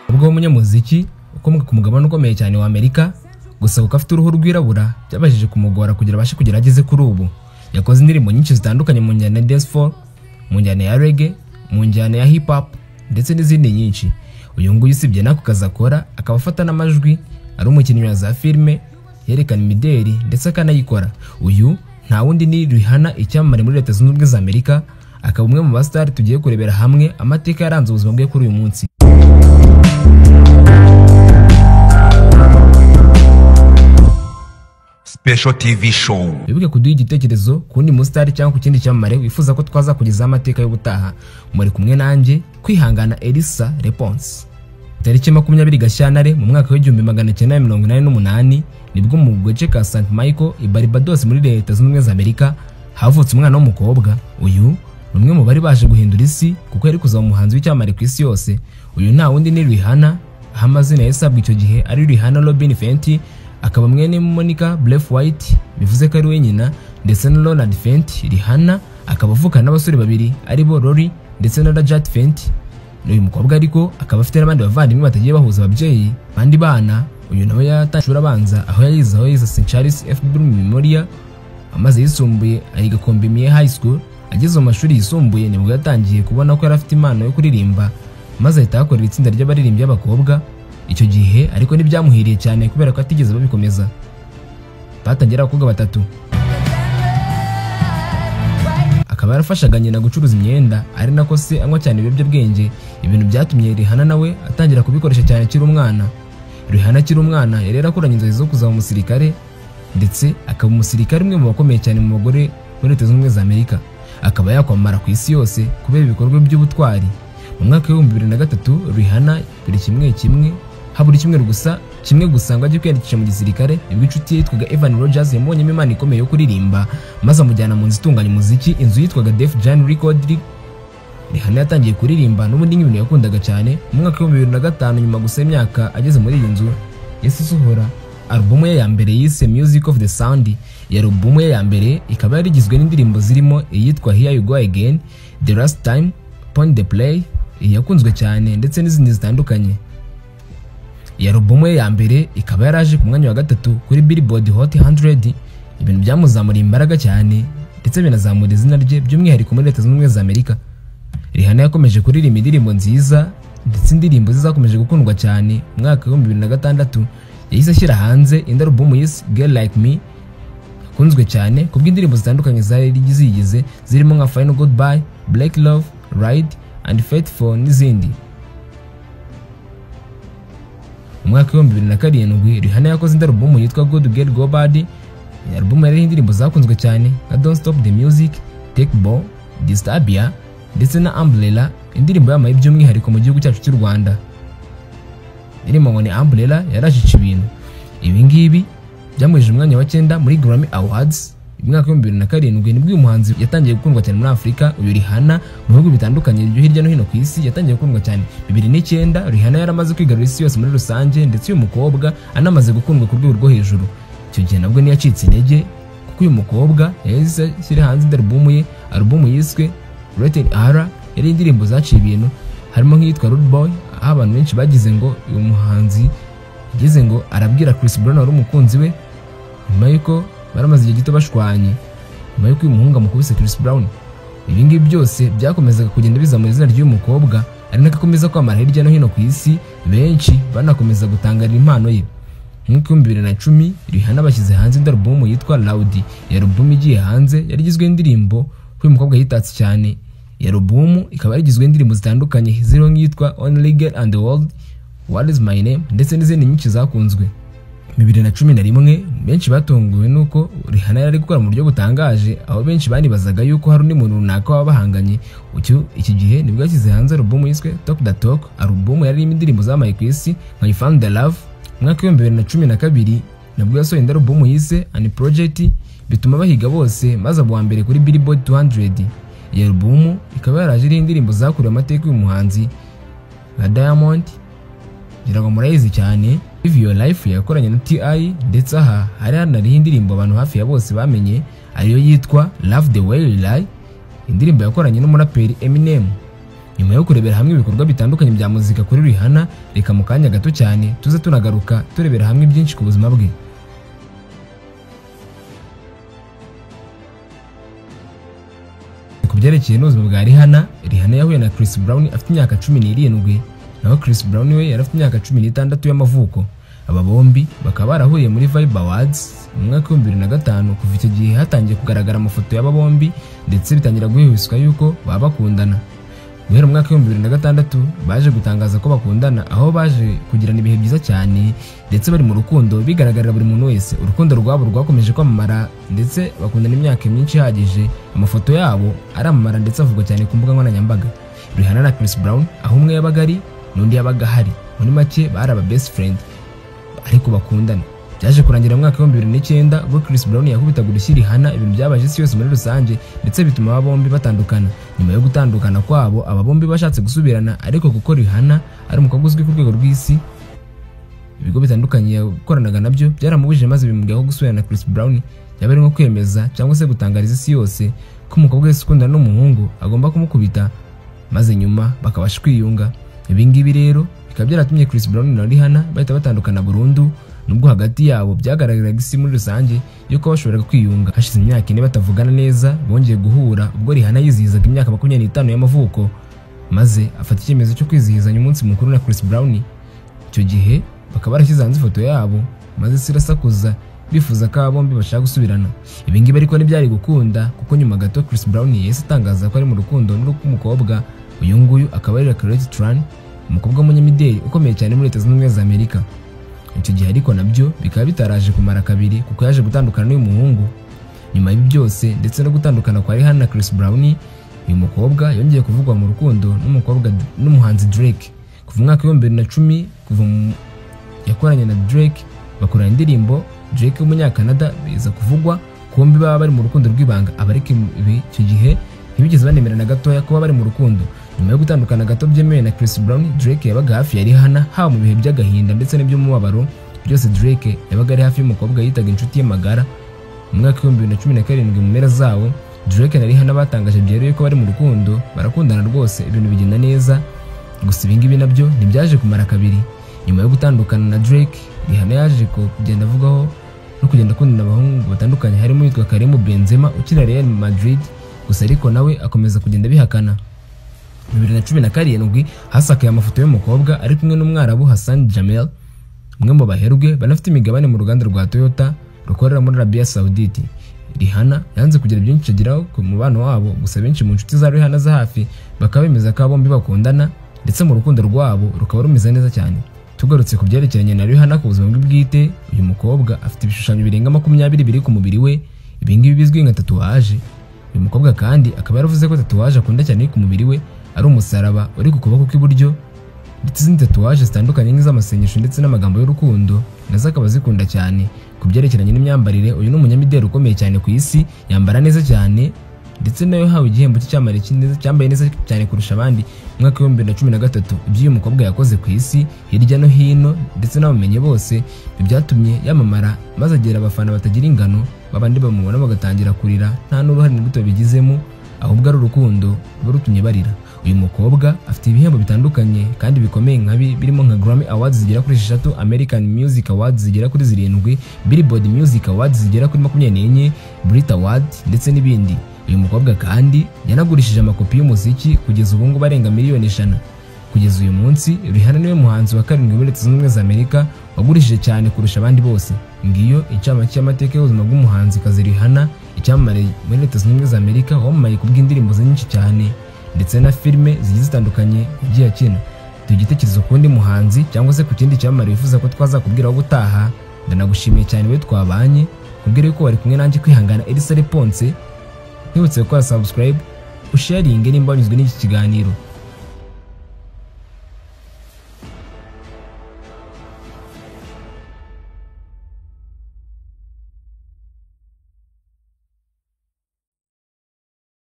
ubwo umunyamuziki ukomoka ku mugabane ukomeye cyane wa Amerika gusa kuko afite uruhu rwirabura byabashije kumugora kugira abashe kugira ageze kuri ubu. Yakoze indirimbo nyinshi zitandukanye mu njyana ya dancehall, mu njyana ya reggae, mu njyana ya hip hop ndetse n'izindi nyinshi. Uyu nguyu usibye nako kaza akora akaba afata n'amajwi, ari umukinnyi wa za filime, yerekana imideri ndetse akanayikora. Uyu nta wundi ni Rihanna, icyamamare muri Leta Zunze Ubumwe za Amerika, akaba umwe mu bastar tugiye kurebera hamwe amateka yaranze ubuzima bwe kuri uyu munsi. Special TV show. Wibuke kuduha igitekerezo kundi mustar cyangwa ku kindi cyamamare wifuza ko twaza kugeza amateka y'ubutaha. Muri kumwe nanjye Kwihangana Elisa Response. Tariki 20 Gashyantare mu mwaka w'1988 nibwo mu gace ka St Michael i Barbados muri Leta Zunze Ubumwe za Amerika havutse umwana w'umukobwa. Uyu numwe mu bari baje guhindura isi kuko yari kuzaba umuhanzi w'icyamamare ku isi yose. Uyu nta wundi ni Rihanna, aho amazina yasabwe icyo gihe ari Rihanna Robin Fenty, akaba mwene Monica Braithwaite bivuze ko ari we nyina, ndetse na Ronald Fenty. Rihanna akaba avukana n'abasore babiri ari bo Rory ndetse na Rajat Fenty. Uyu mukobwa ariko akaba afite n'abandi bavandimwe batagiye bahuza ababyeyi bandi bana. Uyu nawe yatashura abanza aho yize St Charles F. Brown Memorial, amaze yisumbuye ayiga Combimie High School. Ageze mu mashuri yisumbuye nibwo yatangiye kubona ko yari afite impano yo kuririmba, maze ahita akorera itsinda ry'abaririmbyi b'abakobwa. Icyo gihe ariko ntibyamuhiriye cyane kubera ko atigeze babikomeza. Batangira abakobwa 3. Akaba yarafashaga nyina gucuruza imyenda, ari nako se anywa cyane ibiyobyabwenge. Ibintu byatumye Rihanna nawe atangira kubikoresha cyane akiri umwana. Rihanna akiri umwana yari yarakoranye inzozi zo kuzaba umusirikare, ndetse akaba umusirikare umwe mu bakomeye cyane mu bagore muri Leta Zunze Ubumwe za Amerika. Akaba yakwamara ku isi yose kubera ibikorwa by'ubutwari. Mu mwaka wa 2003 Rihanna buri kimwe haburi kimwe gusa ngo ajye kwiyandikisha mu gisirikare. Nibwo inshuti yitwaga Evan Rogers yamubonyemo impano ikomeye yo kuririmba, maze amujyana mu nzu itunganya umuziki, inzu yitwaga Def Jam Record. Rihanna yatangiye kuririmba n'ubundi nk'ibintu yakundaga cyane. Mu mwaka wa 2005 nyuma gusa y'imyaka ageze muri iyi nzu, yahise asohora album ye ya mbere yise Music of the Sound. Ya album ye ya mbere ikaba yari igizwe n'indirimbo zirimo iyitwa Here You Go Again, The Last Time, Point the Play, yakunzwe cyane ndetse n'izindi zitandukanye. Ya album ye ya mbere ikaba yaraje ku mwanya wa 3 kuri Billboard Hot 100. Ibintu byamuzamuriye imbaraga cyane ndetse binazamura izina rye by'umwihariko muri Leta Zunze Ubumwe za Amerika. Rihanna yakomeje kuririmba indirimbo nziza ndetse indirimbo zizakomeje gukundwa cyane. Mu mwaka wa 2006 yahise ashyira hanze indi album yise Girl Like Me, yakunzwe cyane kubw'indirimbo zitandukanye zari zigize zirimo nka Final Goodbye, Black Love, Ride and Faithful n'izindi. Mu mwaka wa 2007 Rihanna yakoze indi album yitwa Good Girl Go Bad. Album yari indirimbo zakunzwe cyane nka Don't Stop the Music, Take Bo, Disturbia ndetse na Umbrella, indirimbo yamaye by'umwihariko mu gihugu cyacu cy'u Rwanda. Indirimbo ngo ni Umbrella yarashica ibintu. Ibi ngibi byamuheje umwanya wa 9 muri Grammy Awards. Mu mwaka wa 2007 nibwo uyu muhanzi yatangiye gukundwa cyane muri Afrika. Uyu Rihanna mu bihugu bitandukanye byo hirya no hino ku isi yatangiye gukundwa cyane. 2009 Rihanna yaramaze kwigarura isi yose muri rusange, ndetse uyu mukobwa anamaze gukundwa ku rwego rwo hejuru. Icyo gihe nabwo ntiyacitse intege kuko uyu mukobwa yahise ashyira hanze album yiswe Rated R. Yari indirimbo zaciye ibintu, harimo nk'iyitwa Rude Boy, aho abantu benshi bagize ngo uyu muhanzi yageze ngo arabwira Chris Brown wari umukunzi we, nyuma yuko baramaze igihe gito bashwanye, nyuma yuko uyu muhungu amukubise Chris Brown. Ibi ngibi byose byakomezaga kugenda bizamura izina ry'uyu mukobwa, ari nako akomeza kwamara hirya no hino ku isi, benshi banakomeza gutangarira impano ye. Mu mwaka wa 2010 Rihanna bashyize hanze indi album yitwa Loud. Ya album igiye hanze yari igizwe n'indirimbo uyu mukobwa yitatse cyane. Ya album ikaba yarigizwe n'indirimbo zitandukanye ziriho nk'iyitwa Only Girl and the World, What is My Name ndetse n'izindi nyinshi zakunzwe. 2011 benshi batunguwe nuko Rihanna yari gukora mu buryo butangaje, aho benshi banibazaga yuko hari undi muntu runaka wabahanganye. Iki gihe nibwo yashyize hanze album yiswe Talk the Talk. Album yari irimo indirimbo zamaye ku isi nka You Found the Love. Mu mwaka wa 2012 nabwo yasohoye indi album yise An Project, bituma bahiga bose maze abo wa mbere kuri Billboard 200. Iyi album ikaba yaraje iri indirimbo zakuriye amateka y'uyu muhanzi nka Diamond, ngira ngo murayizi cyane, Live Your Life yakoranye na T.I. ndetse aha hari hanariho indirimbo abantu hafi ya bose bamenye ariyo yitwa Love the Way You Lie, indirimbo yakoranye n'umuraperi Eminem. Nyuma yo kurebera hamwe ibikorwa bitandukanye bya muzika kuri Rihanna, reka mu kanya gato cyane tuze tunagaruka turebera hamwe byinshi ku buzima bwe. Ku byerekeye n'ubuzima bwa Rihanna yahuye na Chris Brown afite imyaka 17, naho Chris Brown we yari afite imyaka 16 y'amavuko. Aba bombi bakaba barahuriye muri Vibe Awards mu mwaka wa 2005. Kuva icyo gihe hatangiye kugaragara amafoto y'aba bombi ndetse bitangira guhihuswa yuko baba bakundana. Guhera mu mwaka wa 2006 baje gutangaza ko bakundana, aho baje kugirana ibihe byiza cyane ndetse bari mu rukundo bigaragarira buri muntu wese. Urukundo rwabo rwakomeje kwamamara ndetse bakundana imyaka myinshi ihagije. Amafoto yabo aramamara ndetse avugwa cyane ku mbuga nkoranyambaga. Rihanna na Chris Brown aho umwe yabaga ari n'undi yabaga hari, muri make bari aba best friend ariko bakundana. Byaje kurangira mu mwaka wa 2009 ubwo Chris Brown yakubitaga urushyi Rihanna, ibintu byabaje isi yose muri rusange ndetse bituma aba bombi batandukana. Nyuma yo gutandukana kwabo, aba bombi bashatse gusubirana, ariko kuko Rihanna ari umukobwa uzwi ku rwego rw'isi, ibigo bitandukanye yakoranaga nabyo byaramubujije, maze bimubwiye ko gusubirana na Chris Brown yaba ari nko kwemeza cyangwa se gutangariza isi yose ko umukobwa wese ukundana n'umuhungu agomba kumukubita, maze nyuma bakabasha kwiyunga. Ibi ngibi rero bikaba byaratumye Chris Brown na Rihanna bahita batandukana burundu, nubwo hagati yabo byagaragaraga isi muri rusange yuko bashoboraga kwiyunga. Hashize imyaka 4 batavugana neza, bongeye guhura ubwo Rihanna yizihizaga imyaka 25 y'amavuko, maze afata icyemezo cyo kwizihizanya umunsi mukuru na Chris Brown. Icyo gihe bakaba barashyize hanze ifoto yabo, maze sirasakuza bifuza ko aba bombi bashaka gusubirana. Ibi ngibi ariko ntibyari gukunda, kuko nyuma gato Chris Brown yahise atangaza ko ari mu rukundo n'umukobwa. Uyu nguyu akaba ari Carly Tran, umukobwa w'umunyamideli ukomeye cyane muri Leta Zunze Ubumwe za Amerika. Icyo gihe ariko nabyo bikaba bitaraje kumara kabiri, kuko yaje gutandukana n'uyu muhungu. Nyuma y'ibi byose ndetse no gutandukana kwa Rihanna na Chris Brown, uyu mukobwa yongeye kuvugwa mu rukundo n'umuhanzi Drake. Kuva mwaka wa 2010 yakoranye na Drake, bakorana indirimbo. Drake w'umunyakanada biza kuvugwa kombi baba bari mu rukundo rw'ibanga, abareke ibi icyo gihe ntibigeze banemerana gatoya kuba bari mu rukundo. Nyuma yo gutandukana gato byemewe na Chris Brown, Drake yabaga hafi ya Rihanna haba mu bihe by'agahinda ndetse n'iby'umubabaro. Byose Drake yabaga ari hafi y'umukobwa yitaga inshuti ye magara. Mu mwaka wa 2017 mu mpera zawo, Drake na Rihanna batangaje byeruye ko bari mu rukundo, barakundana rwose, ibintu bigenda neza. Gusa ibi ngibi nabyo ntibyaje kumara kabiri. Nyuma yo gutandukana na Drake, Rihanna yaje kugenda avugaho no kugenda akundana abahungu batandukanye, harimo yitwa Karim Benzema ukina Real Madrid, gusa ariko nawe akomeza kugenda bihakana. 2017 hasakaye amafoto y'umukobwa ari kumwe n'umwarabu Hassan Jamel, umwe mu baherwe banafite imigabane mu ruganda rwa Toyota rukorera muri Arabia Saudite. Rihanna yanze kugira byinshi agiraho ku mubano wabo, gusa benshi mu nshuti za Rihanna za hafi bakaba bemeza ko bombi bakundana ndetse mu rukundo rwabo rukaba rumeze neza cyane. Tugarutse ku byerekeranye na Rihanna ku buzima bwe bwite, uyu mukobwa afite ibishushanyo birenga 20 biri ku mubiri we, ibi ngibi bizwi nka tatuwaje. Uyu mukobwa kandi akaba yaravuze ko tatuwaje akunda cyane ku mubiri we ari umusaraba uri ku kuboko kw'iburyo, ndetse izindi tatuwaje zitandukanye nk'iz'amasengesho ndetse n'amagambo y'urukundo nazo akaba zikunda cyane. Ku byerekeranye n'imyambarire, uyu ni umunyamideli ukomeye cyane ku isi, yambara neza cyane ndetse nayo hawe igihembo cy'cyamare kineza, cyambaye neza cyane kurusha abandi. Mu mwaka wa 2013 ibyo uyu mukobwa yakoze ku isi hirya no hino ndetse n'abamenye bose byatumye yamamara, maze agera abafana batagira ingano, babandi bamubona bagatangira kurira, nta n'uruhare na ruto bigizemo, ahubwo ari urukundo rutumye barira. Uyu mukobwa afite ibihembo bitandukanye kandi bikomeye nkabi, birimo nka Grammy Awards zigera kuri 6, American Music Awards zigera kuri 7, Billboard Music Awards zigera kuri 24, Brit Awards ndetse n'ibindi. Uyu mukobwa kandi yanagurishije amakopi y'umuziki kugeza ubu ngo barenga miliyoni 5. Kugeza uyu munsi Rihanna niwe muhanzi wa 7 muri Leta Zunze Ubumwe za Amerika wagurishije cyane kurusha abandi bose. Ngiyo incamake y'amateka y'ubuzima bw'umuhanzi kazi Rihanna, icyamamare muri Leta Zunze Ubumwe za Amerika, wamamaye kubw'indirimbo nyinshi cyane ndetse na filime zigiye zitandukanye yagiye akina. Tugitekerezo kundi muhanzi cyangwa se ku kindi cyamamare wifuza ko twazakubwiraho gutaha, ndanagushimiye cyane we twabanye, kubwire ko wari kumwe nanjye kwihangana Elisa Leponse. Nibutse gukora subscribe, usharinge nimba wanyuzwe n'iki kiganiro.